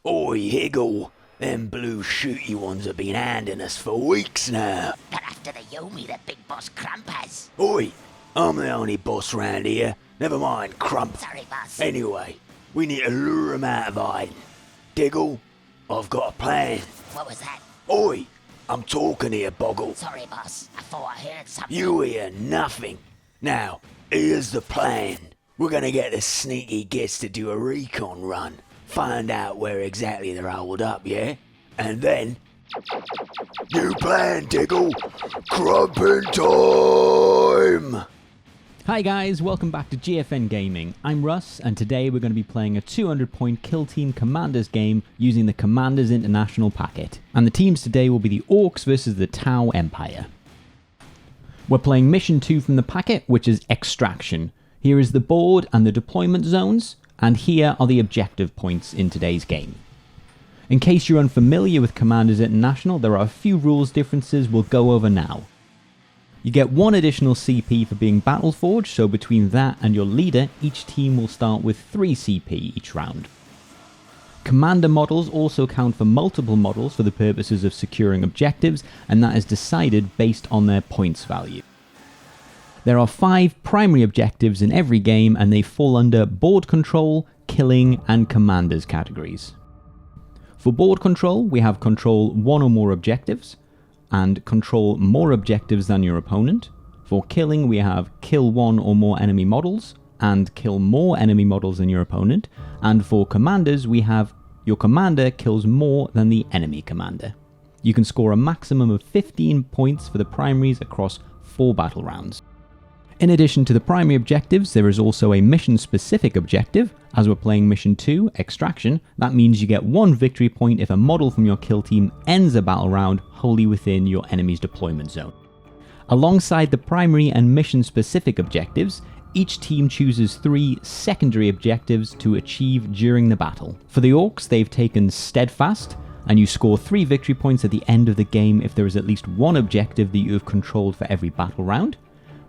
Oi, Higgle. Them blue shooty ones have been handing us for weeks now. They're after the Yomi that Big Boss Crump has. Oi, I'm the only boss round here. Never mind Crump. Sorry, boss. Anyway, we need to lure him out of hiding. Diggle, I've got a plan. What was that? Oi, I'm talking here, Boggle. Sorry, boss. I thought I heard something. You hear nothing. Now, here's the plan. We're gonna get the sneaky gits to do a recon run. Find out where exactly they're holed up, yeah? And then... New plan, Diggle! Crumpin' time! Hi guys, welcome back to GFN Gaming. I'm Russ, and today we're going to be playing a 200-point Kill Team Commanders game using the Commanders International packet. And the teams today will be the Orcs versus the T'au Empire. We're playing Mission 2 from the packet, which is Extraction. Here is the board and the deployment zones, and here are the objective points in today's game. In case you're unfamiliar with Commanders International, there are a few rules differences we'll go over now. You get 1 additional CP for being Battleforged, so between that and your leader, each team will start with 3 CP each round. Commander models also count for multiple models for the purposes of securing objectives, and that is decided based on their points value. There are 5 primary objectives in every game, and they fall under board control, killing, and commanders categories. For board control, we have control 1 or more objectives, and control more objectives than your opponent. For killing, we have kill 1 or more enemy models, and kill more enemy models than your opponent. And for commanders, we have your commander kills more than the enemy commander. You can score a maximum of 15 points for the primaries across 4 battle rounds. In addition to the primary objectives, there is also a mission-specific objective. As we're playing Mission 2, Extraction, that means you get 1 victory point if a model from your kill team ends a battle round wholly within your enemy's deployment zone. Alongside the primary and mission-specific objectives, each team chooses 3 secondary objectives to achieve during the battle. For the Orcs, they've taken Steadfast, and you score 3 victory points at the end of the game if there is at least 1 objective that you have controlled for every battle round.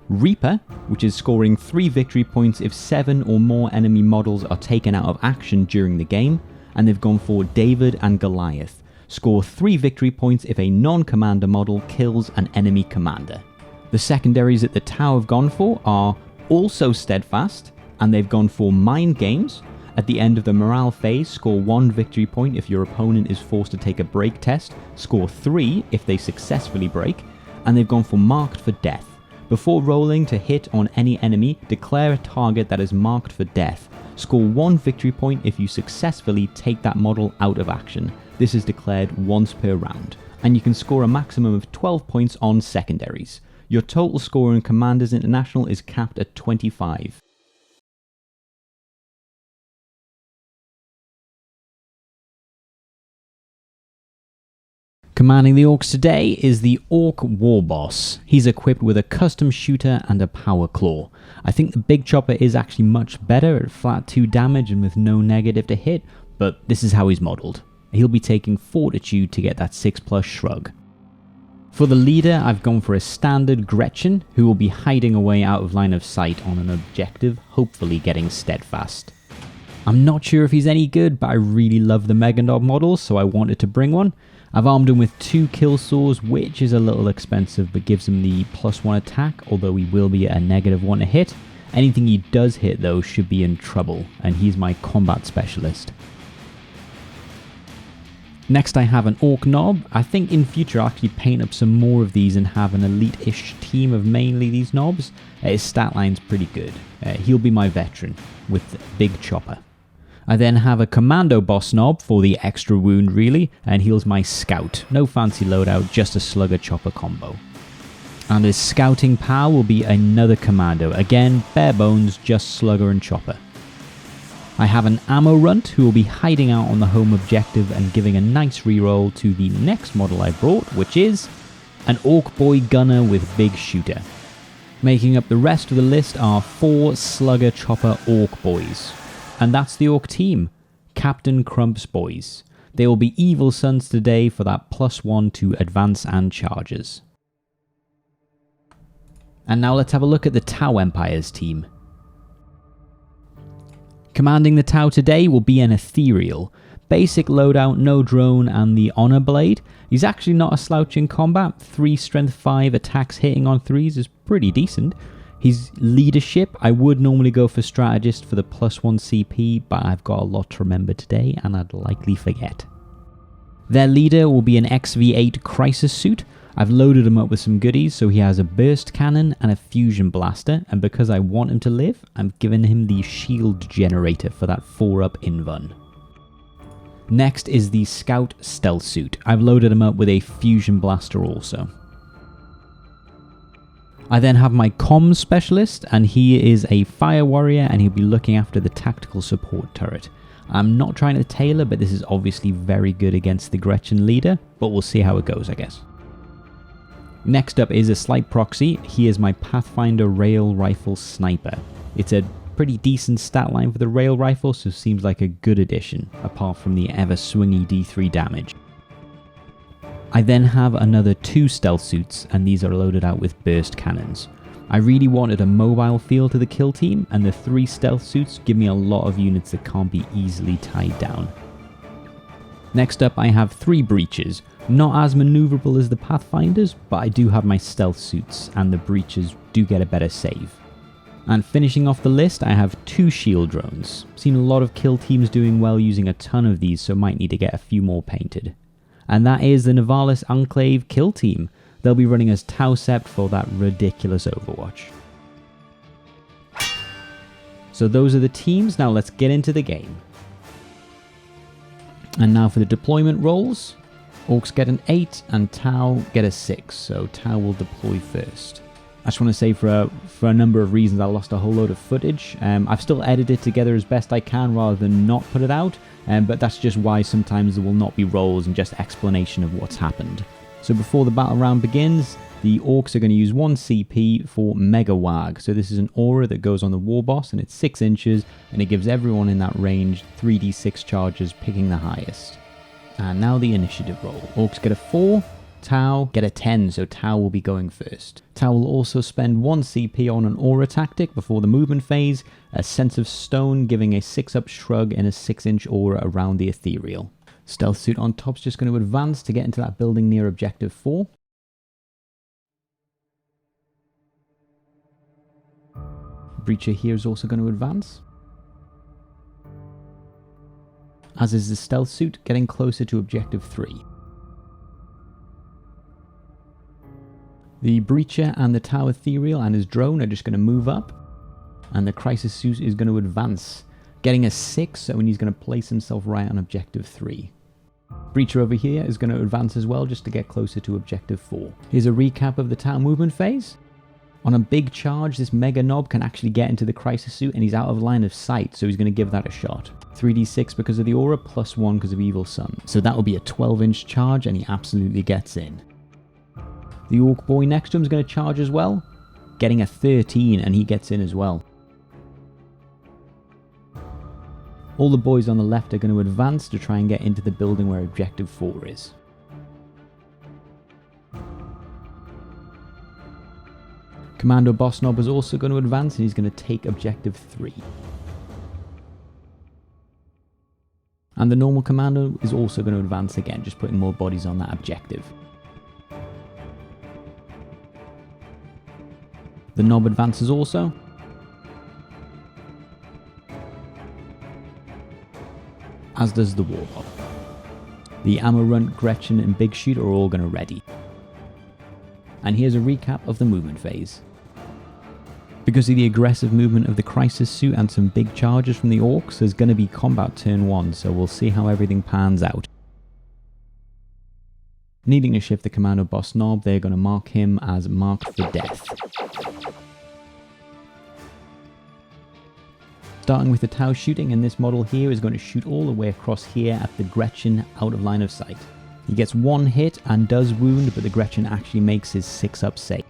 Reaper, which is scoring 3 victory points if 7 or more enemy models are taken out of action during the game, and they've gone for David and Goliath. Score 3 victory points if a non-commander model kills an enemy commander. The secondaries that the T'au have gone for are also Steadfast, and they've gone for Mind Games. At the end of the morale phase, score 1 victory point if your opponent is forced to take a break test, score 3 if they successfully break, and they've gone for Marked for Death. Before rolling to hit on any enemy, declare a target that is marked for death. Score 1 victory point if you successfully take that model out of action. This is declared once per round. And you can score a maximum of 12 points on secondaries. Your total score in Commanders International is capped at 25. Commanding the Orcs today is the Orc War Boss. He's equipped with a custom shooter and a power claw. I think the big chopper is actually much better at flat 2 damage and with no negative to hit, but this is how he's modelled. He'll be taking Fortitude to get that 6+ shrug. For the leader, I've gone for a standard Gretchen, who will be hiding away out of line of sight on an objective, hopefully getting Steadfast. I'm not sure if he's any good, but I really love the Meganob model, so I wanted to bring one. I've armed him with 2 kill saws, which is a little expensive, but gives him the +1 attack, although he will be at a -1 to hit. Anything he does hit, though, should be in trouble, and he's my combat specialist. Next I have an Orc Nob. I think in future I'll actually paint up some more of these and have an elite-ish team of mainly these Nobs. His stat line's pretty good. He'll be my veteran, with Big Chopper. I then have a Commando Boss Nob for the extra wound really, and heals my Scout. No fancy loadout, just a Slugger Chopper combo. And his Scouting power will be another Commando. Again, bare bones, just Slugger and Chopper. I have an Ammo Runt who will be hiding out on the home objective and giving a nice reroll to the next model I brought, which is an Orc Boy Gunner with Big Shooter. Making up the rest of the list are 4 Slugger Chopper Orc Boys. And that's the Orc team, Captain Crump's boys. They will be Evil Sons today for that +1 to advance and charges. And now let's have a look at the T'au Empire's team. Commanding the T'au today will be an Ethereal. Basic loadout, no drone and the honor blade. He's actually not a slouch in combat. 3 strength 5 attacks hitting on 3s is pretty decent. His leadership, I would normally go for strategist for the +1 CP, but I've got a lot to remember today and I'd likely forget. Their leader will be an XV8 crisis suit. I've loaded him up with some goodies, so he has a burst cannon and a fusion blaster, and because I want him to live, I'm giving him the shield generator for that 4-up invuln. Next is the scout stealth suit. I've loaded him up with a fusion blaster also. I then have my comms specialist, and he is a fire warrior and he'll be looking after the tactical support turret. I'm not trying to tailor, but this is obviously very good against the Gretchen leader, but we'll see how it goes, I guess. Next up is a slight proxy. He is my Pathfinder rail rifle sniper. It's a pretty decent stat line for the rail rifle, so seems like a good addition, apart from the ever swingy D3 damage. I then have another 2 stealth suits, and these are loaded out with burst cannons. I really wanted a mobile feel to the kill team, and the 3 stealth suits give me a lot of units that can't be easily tied down. Next up I have 3 breaches. Not as maneuverable as the Pathfinders, but I do have my stealth suits, and the breaches do get a better save. And finishing off the list, I have 2 shield drones. Seen a lot of kill teams doing well using a ton of these, so might need to get a few more painted. And that is the Nivalis Enclave kill team. They'll be running as T'au for that ridiculous Overwatch. So those are the teams, now let's get into the game. And now for the deployment roles. Orcs get an 8 and T'au get a 6, so T'au will deploy first. I just want to say for a number of reasons I lost a whole load of footage. I've still edited it together as best I can rather than not put it out, but that's just why sometimes there will not be roles and just explanation of what's happened. So before the battle round begins, the Orcs are going to use 1 CP for Mega Wag. So this is an aura that goes on the war boss and it's 6 inches and it gives everyone in that range 3d6 charges, picking the highest. And now the initiative roll. Orcs get a 4, T'au get a 10, so T'au will be going first. T'au will also spend 1 CP on an aura tactic before the movement phase, a sense of stone giving a 6-up shrug and a 6-inch aura around the ethereal. Stealth suit on top's just going to advance to get into that building near objective 4. Breacher here is also going to advance, as is the stealth suit getting closer to objective 3. The Breacher and the T'au Ethereal and his drone are just going to move up, and the Crisis suit is going to advance, getting a 6, so he's going to place himself right on objective 3. Breacher over here is going to advance as well just to get closer to objective 4. Here's a recap of the T'au movement phase. On a big charge, this Mega Knob can actually get into the Crisis suit and he's out of line of sight, so he's going to give that a shot. 3d6 because of the aura, plus 1 because of Evil Sun. So that will be a 12-inch charge and he absolutely gets in. The Orc boy next to him is going to charge as well, getting a 13 and he gets in as well. All the boys on the left are going to advance to try and get into the building where objective 4 is. Commando Boss Knob is also going to advance and he's going to take objective 3. And the normal Commando is also going to advance again, just putting more bodies on that objective. The Knob advances also. As does the Warbot. The Ammo Runt, Gretchen and Big Shoot are all going to ready. And here's a recap of the movement phase. Because of the aggressive movement of the Crisis suit and some big charges from the Orcs, there's going to be combat turn 1, so we'll see how everything pans out. Needing to shift the Commando Boss Knob, they're going to mark him as marked for death. Starting with the T'au shooting, and this model here is going to shoot all the way across here at the Gretchen out of line of sight. He gets 1 hit and does wound, but the Gretchen actually makes his 6-up save.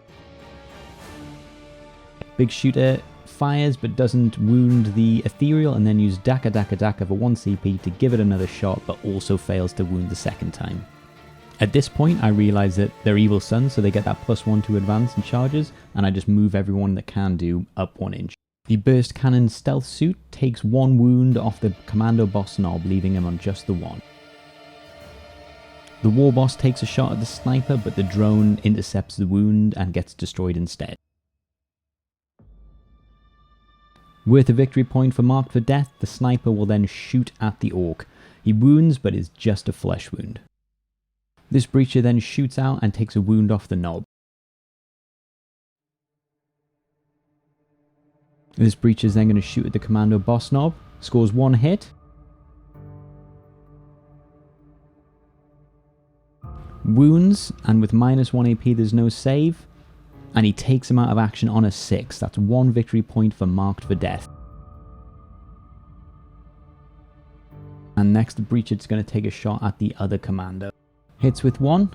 Big Shooter fires but doesn't wound the Ethereal and then use Daka Daka Daka for 1 CP to give it another shot, but also fails to wound the second time. At this point I realise that they're Evil Sun, so they get that +1 to advance and charges, and I just move everyone that can do up 1 inch. The burst cannon stealth suit takes 1 wound off the commando boss knob, leaving him on just the 1. The war boss takes a shot at the sniper, but the drone intercepts the wound and gets destroyed instead. Worth a victory point for marked for death, the sniper will then shoot at the orc. He wounds, but is just a flesh wound. This breacher then shoots out and takes a wound off the knob. This breacher is then going to shoot at the commando boss knob, scores 1 hit. Wounds, and with -1 AP there's no save. And he takes him out of action on a 6. That's 1 victory point for marked for death. And next the breacher is going to take a shot at the other commando. Hits with 1.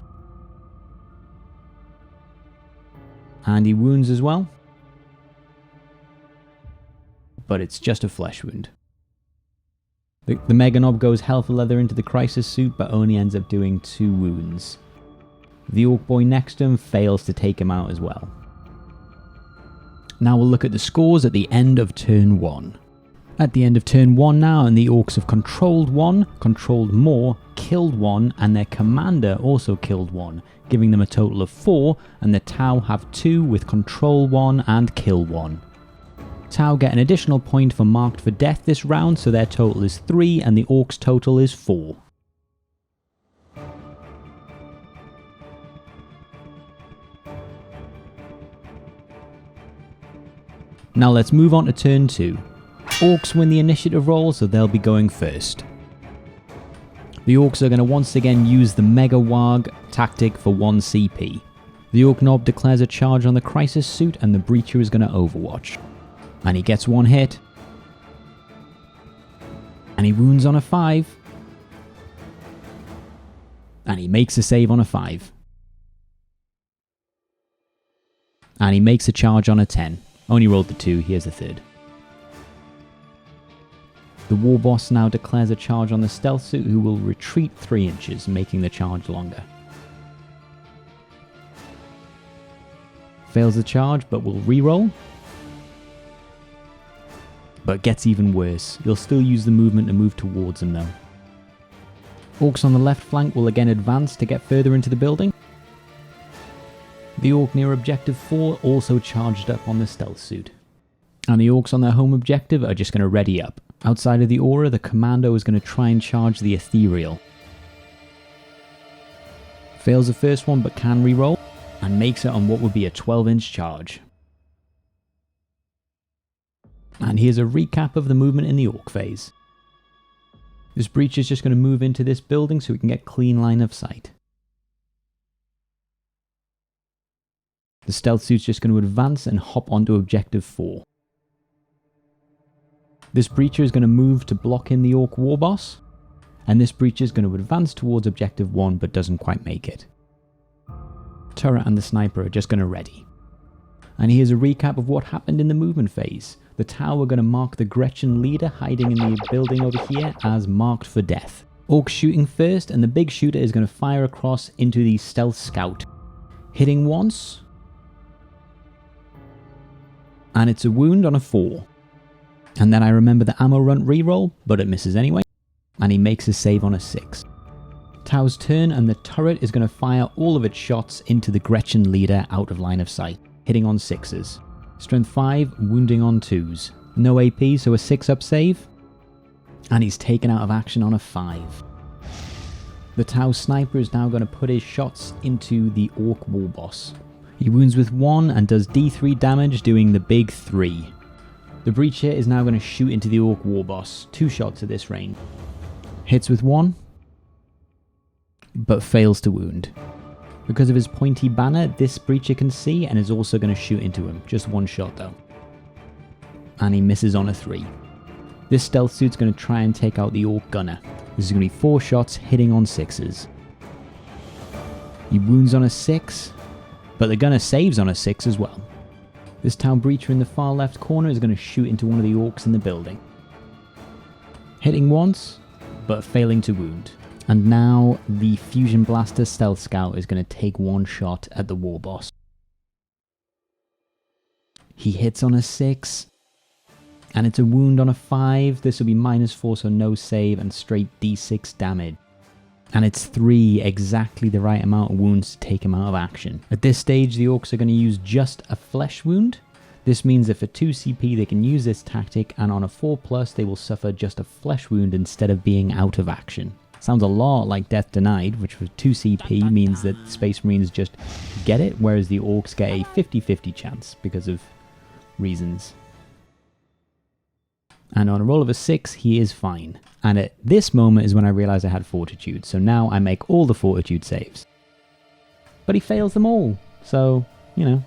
And he wounds as well. But it's just a flesh wound. The Mega Knob goes hell for leather into the crisis suit, but only ends up doing 2 wounds. The Orc Boy next to him fails to take him out as well. Now we'll look at the scores at the end of turn 1. At the end of turn 1 now, and the Orcs have controlled 1, controlled more, killed 1, and their commander also killed 1, giving them a total of 4, and the T'au have 2 with control 1 and kill 1. T'au get an additional point for marked for death this round, so their total is 3 and the Orcs total is 4. Now let's move on to turn 2. Orcs win the initiative roll, so they'll be going first. The Orcs are going to once again use the Mega Warg tactic for 1 CP. The Orc Knob declares a charge on the crisis suit and the breacher is going to overwatch. And he gets 1 hit. And he wounds on a 5. And he makes a save on a 5. And he makes a charge on a 10. Only rolled the 2, here's the 3rd. The war boss now declares a charge on the stealth suit, who will retreat 3 inches, making the charge longer. Fails the charge, but will reroll. But gets even worse. You'll still use the movement to move towards him though. Orcs on the left flank will again advance to get further into the building. The Orc near objective 4 also charged up on the stealth suit. And the Orcs on their home objective are just going to ready up. Outside of the aura, the commando is going to try and charge the ethereal. Fails the first one but can reroll, and makes it on what would be a 12-inch charge. And here's a recap of the movement in the Orc phase. This breach is just going to move into this building so we can get clean line of sight. The stealth suit's just going to advance and hop onto objective 4. This breacher is going to move to block in the Orc war boss, and this breacher is going to advance towards objective 1 but doesn't quite make it. Turret and the sniper are just going to ready. And here's a recap of what happened in the movement phase. The T'au are going to mark the Gretchen leader hiding in the building over here as marked for death. Orcs shooting first, and the big shooter is going to fire across into the stealth scout. Hitting once, and it's a wound on a 4. And then I remember the ammo runt reroll, but it misses anyway, and he makes a save on a 6. T'au's turn, and the turret is going to fire all of its shots into the Gretchen leader out of line of sight, hitting on 6s. Strength 5, wounding on 2s. No AP, so a 6-up save. And he's taken out of action on a 5. The T'au sniper is now going to put his shots into the Orc war boss. He wounds with 1 and does D3 damage, doing the big 3. The breacher is now going to shoot into the Orc war boss. 2 shots at this range. Hits with 1, but fails to wound. Because of his pointy banner, this breacher can see and is also going to shoot into him. Just 1 shot though. And he misses on a 3. This stealth suit's going to try and take out the Orc gunner. This is going to be 4 shots hitting on 6s. He wounds on a 6, but the gunner saves on a 6 as well. This T'au breacher in the far left corner is going to shoot into one of the Orcs in the building. Hitting once, but failing to wound. And now the Fusion Blaster Stealth Scout is going to take 1 shot at the war boss. He hits on a 6, And it's a wound on a 5. This will be -4, so no save, and straight d6 damage. And it's 3, exactly the right amount of wounds to take him out of action. At this stage, the orcs are going to use just a flesh wound. This means that for 2 CP they can use this tactic, and on a 4+ they will suffer just a flesh wound instead of being out of action. Sounds a lot like Death Denied, which for 2 CP means that Space Marines just get it, whereas the orcs get a 50-50 chance because of reasons. And on a roll of a 6, he is fine. And at this moment is when I realised I had Fortitude, so now I make all the Fortitude saves. But he fails them all, so, you know.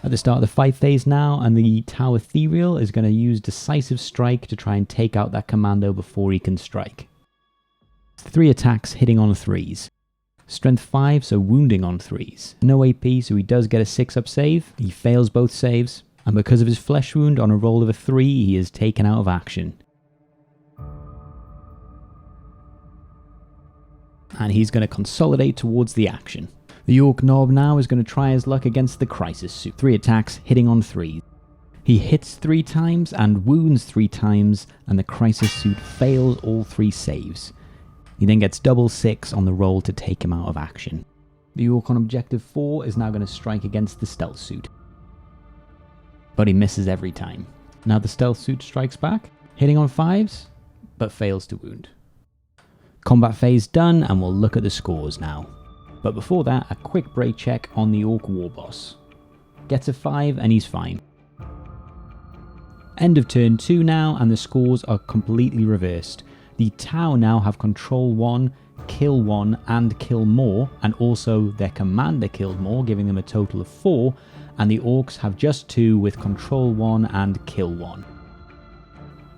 At the start of the fight phase now, and the T'au Ethereal is going to use Decisive Strike to try and take out that commando before he can strike. 3 attacks hitting on 3s. Strength 5, so wounding on 3s. No AP, so he does get a 6-up save. He fails both saves. And because of his flesh wound, on a roll of a 3, he is taken out of action. And he's going to consolidate towards the action. The Orc Knob now is going to try his luck against the Crisis Suit. 3 attacks, hitting on 3. He hits 3 times and wounds 3 times, and the Crisis Suit fails all 3 saves. He then gets double 6 on the roll to take him out of action. The Orc on objective 4 is now going to strike against the Stealth Suit. But he misses every time. Now the Stealth Suit strikes back, hitting on 5s, but fails to wound. Combat phase done, and we'll look at the scores now. But before that, a quick break check on the Orc War Boss. Gets a 5 and he's fine. End of turn 2 now, and the scores are completely reversed. The T'au now have control 1, kill 1, and kill more, and also their commander killed more, giving them a total of 4, and the Orcs have just 2 with control 1 and kill 1.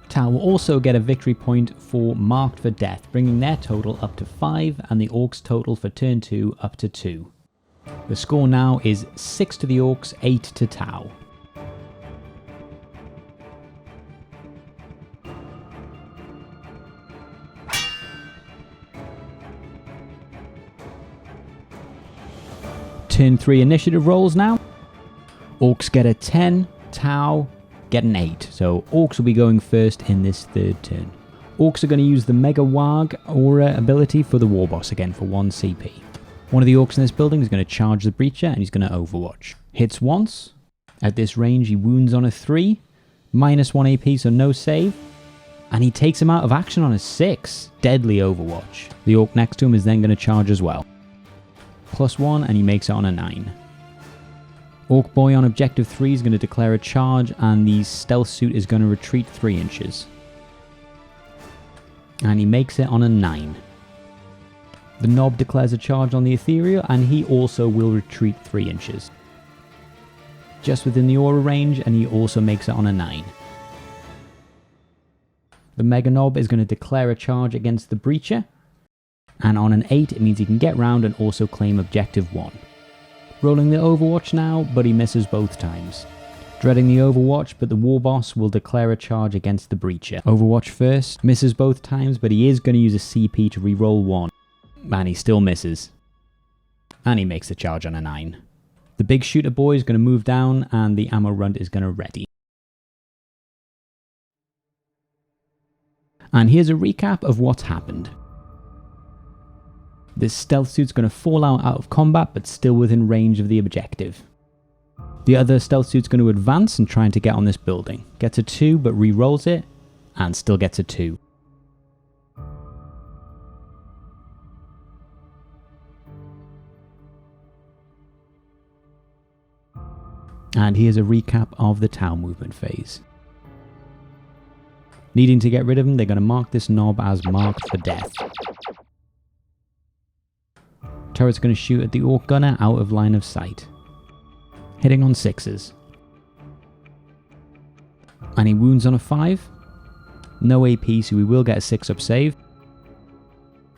T'au will also get a victory point for Marked for Death, bringing their total up to 5, and the Orcs' total for turn 2 up to 2. The score now is 6 to the Orcs, 8 to T'au. Turn 3 initiative rolls now. Orcs get a 10, T'au get an 8, so Orcs will be going first in this third turn. Orcs are going to use the Mega Warg Aura ability for the War Boss again for 1 CP. One of the Orcs in this building is going to charge the Breacher and he's going to Overwatch. Hits once. At this range he wounds on a 3, -1 AP so no save, and he takes him out of action on a 6. Deadly Overwatch. The Orc next to him is then going to charge as well. +1 and he makes it on a 9. Orc Boy on objective 3 is going to declare a charge, and the Stealth Suit is going to retreat 3 inches. And he makes it on a 9. The Knob declares a charge on the Ethereal, and he also will retreat 3 inches. Just within the aura range, and he also makes it on a 9. The Mega Knob is going to declare a charge against the Breacher, and on an 8 it means he can get round and also claim objective 1. Rolling the Overwatch now, but he misses both times. Dreading the Overwatch, but the War Boss will declare a charge against the Breacher. Overwatch first, misses both times, but he is going to use a CP to reroll 1. And he still misses. And he makes a charge on a 9. The Big Shooter Boy is going to move down, and the Ammo Runt is going to ready. And here's a recap of what's happened. This Stealth Suit's going to fall out of combat, but still within range of the objective. The other Stealth Suit's going to advance and trying to get on this building. Gets a 2, but re-rolls it, and still gets a 2. And here's a recap of the T'au movement phase. Needing to get rid of him, they're going to mark this knob as Marked for Death. Turret's going to shoot at the Orc Gunner out of line of sight. Hitting on 6s. And he wounds on a 5. No AP, so he will get a 6-up save.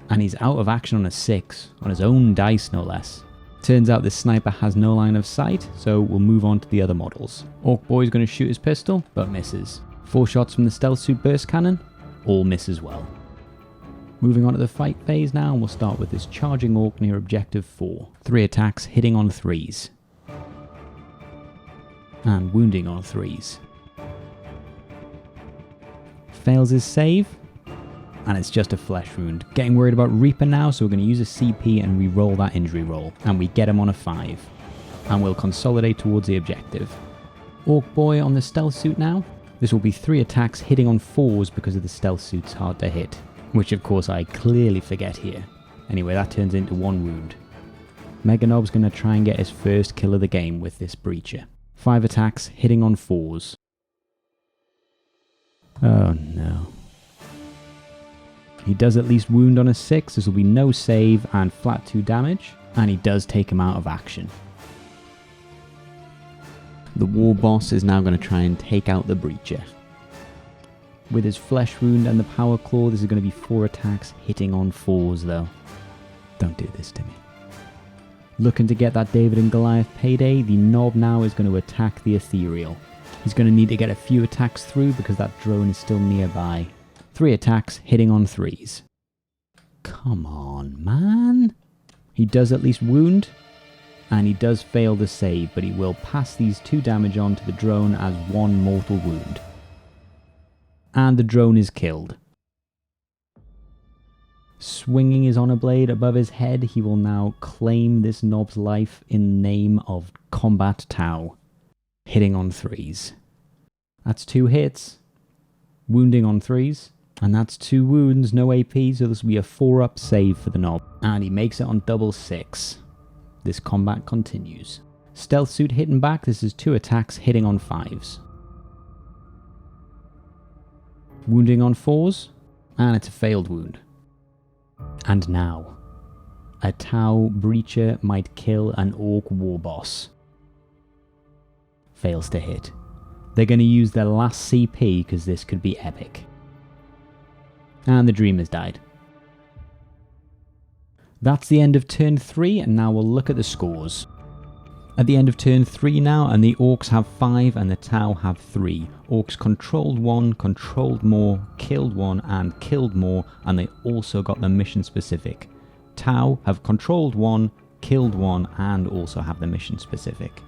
And he's out of action on a 6, on his own dice no less. Turns out this sniper has no line of sight, so we'll move on to the other models. Orc Boy's going to shoot his pistol, but misses. 4 shots from the Stealth Suit Burst Cannon, all miss as well. Moving on to the fight phase now, and we'll start with this charging Orc near objective 4. 3 attacks hitting on 3s. And wounding on 3s. Fails his save. And it's just a flesh wound. Getting worried about Reaper now, so we're going to use a CP and re-roll that injury roll. And we get him on a 5. And we'll consolidate towards the objective. Orc boy on the stealth suit now. This will be 3 attacks hitting on 4s because of the stealth suit's hard to hit. Which of course I clearly forget here. Anyway, that turns into 1 wound. Mega Knob's going to try and get his first kill of the game with this breacher. 5 attacks hitting on 4s. Oh no. He does at least wound on a 6, this will be no save and flat 2 damage, and he does take him out of action. The war boss is now going to try and take out the breacher. With his flesh wound and the power claw, this is going to be 4 attacks hitting on 4s though. Don't do this to me. Looking to get that David and Goliath payday, the Knob now is going to attack the ethereal. He's going to need to get a few attacks through because that drone is still nearby. 3 attacks hitting on 3s. Come on, man. He does at least wound, and he does fail the save, but he will pass these 2 damage on to the drone as 1 mortal wound. And the drone is killed. Swinging his honor blade above his head, he will now claim this Knob's life in the name of Combat T'au. Hitting on 3s. That's 2 hits. Wounding on 3s. And that's 2 wounds, no AP, so this will be a 4-up save for the Knob. And he makes it on double 6. This combat continues. Stealth suit hitting back, this is 2 attacks hitting on 5s. Wounding on 4s, and it's a failed wound. And now, a T'au breacher might kill an Orc war boss. Fails to hit. They're going to use their last CP because this could be epic. And the dream has died. That's the end of turn 3, and now we'll look at the scores. At the end of turn 3 now, and the Orcs have 5 and the T'au have 3. Orcs controlled 1, controlled more, killed 1 and killed more, and they also got the mission specific. T'au have controlled 1, killed 1 and also have the mission specific.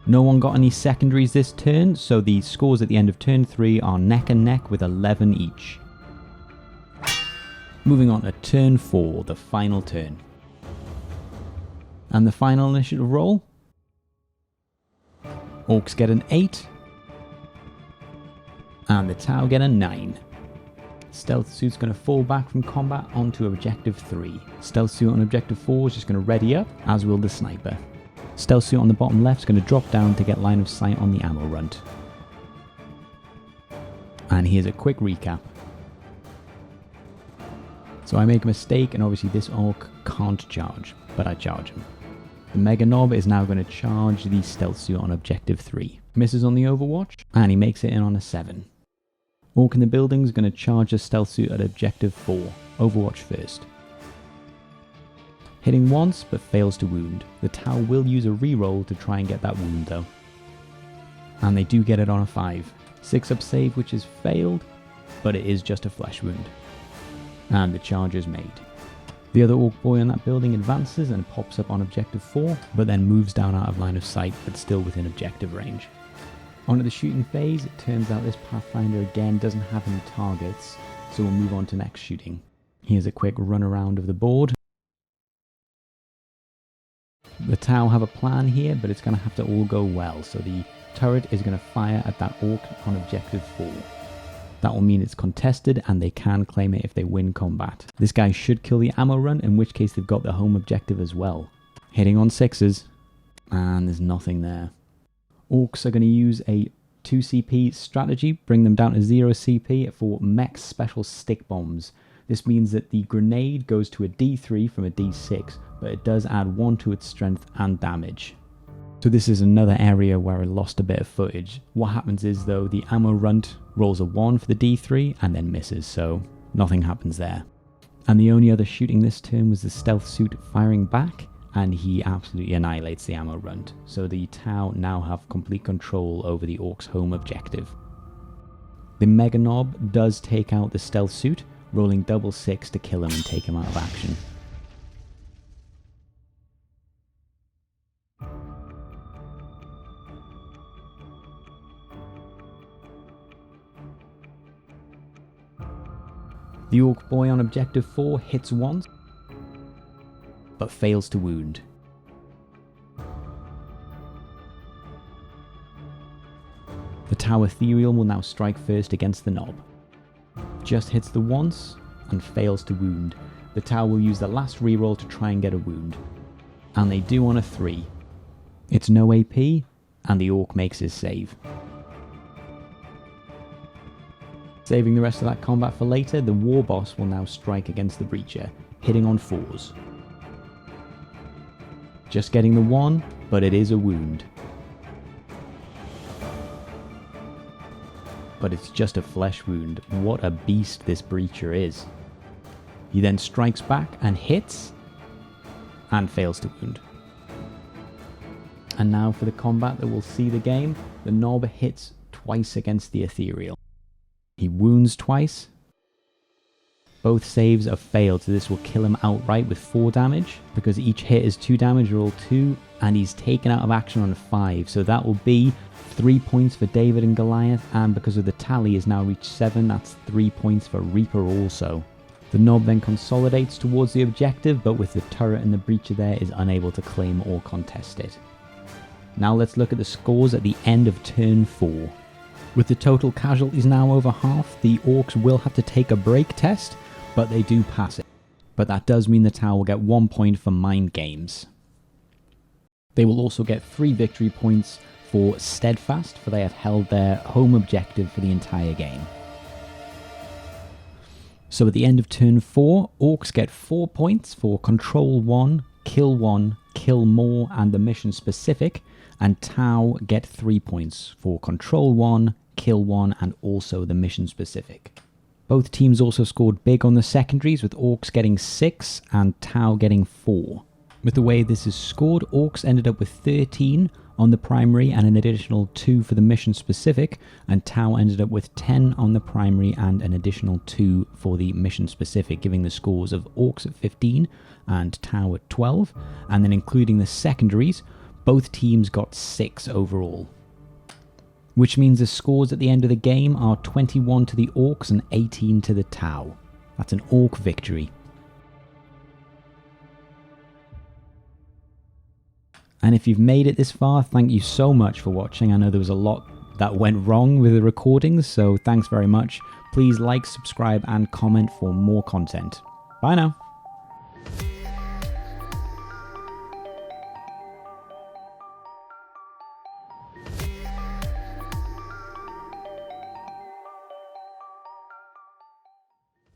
No one got any secondaries this turn, so the scores at the end of turn 3 are neck and neck with 11 each. Moving on to turn 4, the final turn. And the final initiative roll. Orcs get an 8. And the T'au get a 9. Stealth suit's going to fall back from combat onto objective 3. Stealth suit on objective 4 is just going to ready up, as will the sniper. Stealth suit on the bottom left is going to drop down to get line of sight on the ammo runt. And here's a quick recap. So I make a mistake, and obviously this Orc can't charge, but I charge him. The Mega Knob is now going to charge the stealth suit on objective 3. Misses on the Overwatch, and he makes it in on a 7. Orc in the building is going to charge the stealth suit at objective 4. Overwatch first. Hitting once, but fails to wound. The T'au will use a reroll to try and get that wound though. And they do get it on a 5. 6-up save, which is failed, but it is just a flesh wound. And the charge is made. The other Orc boy in that building advances and pops up on objective 4, but then moves down out of line of sight, but still within objective range. Onto the shooting phase, it turns out this Pathfinder again doesn't have any targets, so we'll move on to next shooting. Here's a quick run around of the board. The T'au have a plan here, but it's going to have to all go well, so the turret is going to fire at that Orc on objective 4. That will mean it's contested and they can claim it if they win combat. This guy should kill the ammo run, in which case they've got the home objective as well. Hitting on 6s, and there's nothing there. Orcs are going to use a 2 CP strategy, bring them down to 0 CP for mech special stick bombs. This means that the grenade goes to a D3 from a D6, but it does add 1 to its strength and damage. So this is another area where I lost a bit of footage. What happens is though, the ammo runt rolls a 1 for the D3 and then misses, so nothing happens there. And the only other shooting this turn was the stealth suit firing back, and he absolutely annihilates the ammo runt. So the T'au now have complete control over the Orcs' home objective. The Mega Knob does take out the stealth suit, rolling double 6 to kill him and take him out of action. The Orc boy on objective 4 hits once, but fails to wound. The T'au Ethereal will now strike first against the Knob. Just hits the once and fails to wound. The T'au will use the last reroll to try and get a wound. And they do on a 3. It's no AP, and the Orc makes his save. Saving the rest of that combat for later, the War Boss will now strike against the Breacher, hitting on 4s. Just getting the 1, but it is a wound. But it's just a flesh wound. What a beast this Breacher is. He then strikes back and hits, and fails to wound. And now for the combat that will see the game, the Knob hits twice against the Ethereal. He wounds twice. Both saves are failed, so this will kill him outright with 4 damage, because each hit is 2 damage, roll 2, and he's taken out of action on 5, so that will be 3 points for David and Goliath, and because of the tally has now reached 7, that's 3 points for Reaper also. The Knob then consolidates towards the objective, but with the turret and the Breacher there is unable to claim or contest it. Now let's look at the scores at the end of turn 4. With the total casualties now over half, the Orcs will have to take a break test, but they do pass it. But that does mean the T'au will get 1 point for Mind Games. They will also get 3 victory points for Steadfast, for they have held their home objective for the entire game. So at the end of turn 4, Orcs get 4 points for Control 1, Kill More, and the mission specific, and T'au get 3 points for Control 1, Kill 1, and also the mission specific. Both teams also scored big on the secondaries, with Orcs getting 6 and T'au getting 4. With the way this is scored, Orcs ended up with 13 on the primary and an additional 2 for the mission specific, and T'au ended up with 10 on the primary and an additional 2 for the mission specific, giving the scores of Orcs at 15 and T'au at 12, and then including the secondaries, both teams got 6 overall. Which means the scores at the end of the game are 21 to the Orcs and 18 to the T'au. That's an Orc victory. And if you've made it this far, thank you so much for watching. I know there was a lot that went wrong with the recordings, so thanks very much. Please like, subscribe, and comment for more content. Bye now.